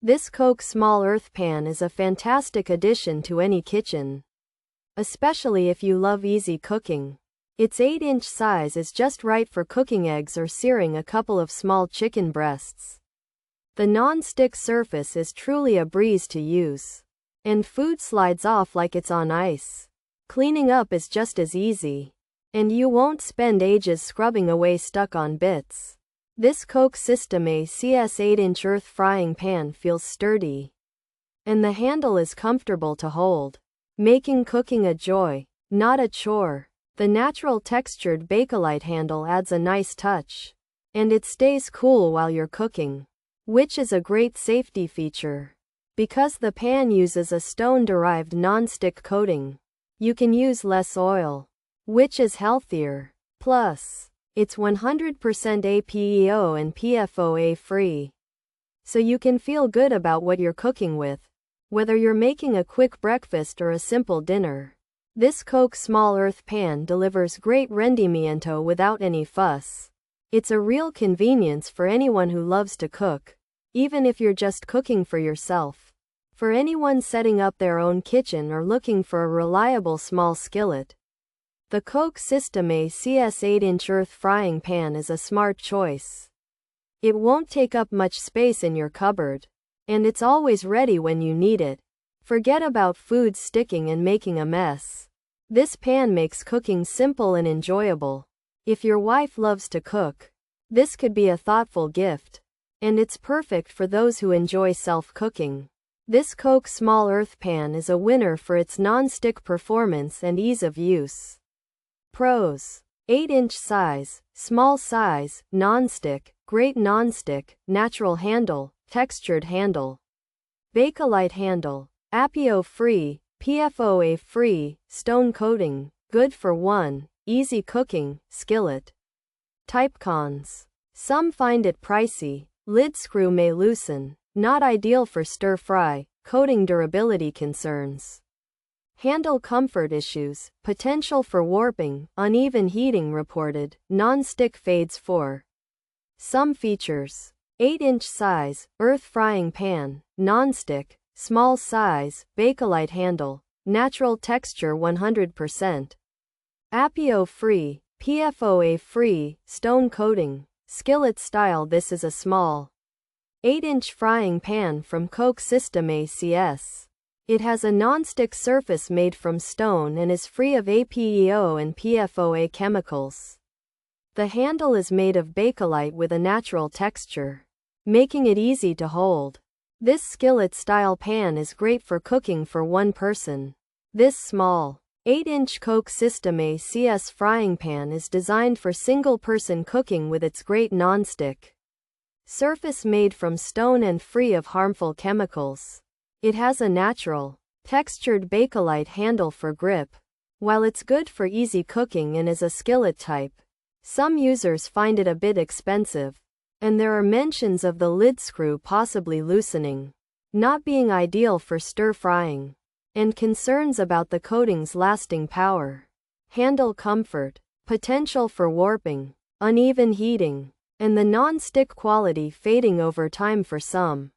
This KOCH Small Earth Pan is a fantastic addition to any kitchen, especially if you love easy cooking. Its 8-inch size is just right for cooking eggs or searing a couple of small chicken breasts. The non-stick surface is truly a breeze to use, and food slides off like it's on ice. Cleaning up is just as easy, and you won't spend ages scrubbing away stuck-on bits. This KOCH SYSTEME CS 8-inch earth frying pan feels sturdy, and the handle is comfortable to hold, making cooking a joy, not a chore. The natural textured Bakelite handle adds a nice touch, and it stays cool while you're cooking, which is a great safety feature. Because the pan uses a stone-derived non-stick coating, you can use less oil, which is healthier. Plus, it's 100% APEO and PFOA-free, so you can feel good about what you're cooking with, whether you're making a quick breakfast or a simple dinner. This KOCH Small Earth Pan delivers great rendimiento without any fuss. It's a real convenience for anyone who loves to cook, even if you're just cooking for yourself. For anyone setting up their own kitchen or looking for a reliable small skillet, the KOCH SYSTEME CS 8-inch earth frying pan is a smart choice. It won't take up much space in your cupboard, and it's always ready when you need it. Forget about food sticking and making a mess. This pan makes cooking simple and enjoyable. If your wife loves to cook, this could be a thoughtful gift, and it's perfect for those who enjoy self-cooking. This KOCH Small Earth Pan is a winner for its non-stick performance and ease of use. Pros: 8-inch size, small size, non-stick, great non-stick, natural handle, textured handle, Bakelite handle, APEO-free, PFOA-free, stone coating, good for one, easy cooking, skillet. Type cons: some find it pricey, lid screw may loosen, not ideal for stir-fry, coating durability concerns. Handle comfort issues, potential for warping, uneven heating reported, non-stick fades for. Some features: 8-inch size, earth frying pan, non-stick, small size, Bakelite handle, natural texture 100%. APEO-free, PFOA-free, stone coating, skillet style. This is a small 8-inch frying pan from KOCH SYSTEME CS. It has a non-stick surface made from stone and is free of APEO and PFOA chemicals. The handle is made of Bakelite with a natural texture, making it easy to hold. This skillet-style pan is great for cooking for one person. This small 8-inch KOCH SYSTEME CS frying pan is designed for single-person cooking with its great non-stick surface made from stone and free of harmful chemicals. It has a natural, textured Bakelite handle for grip. While it's good for easy cooking and is a skillet type, some users find it a bit expensive, and there are mentions of the lid screw possibly loosening, not being ideal for stir-frying, and concerns about the coating's lasting power. Handle comfort, potential for warping, uneven heating, and the non-stick quality fading over time for some.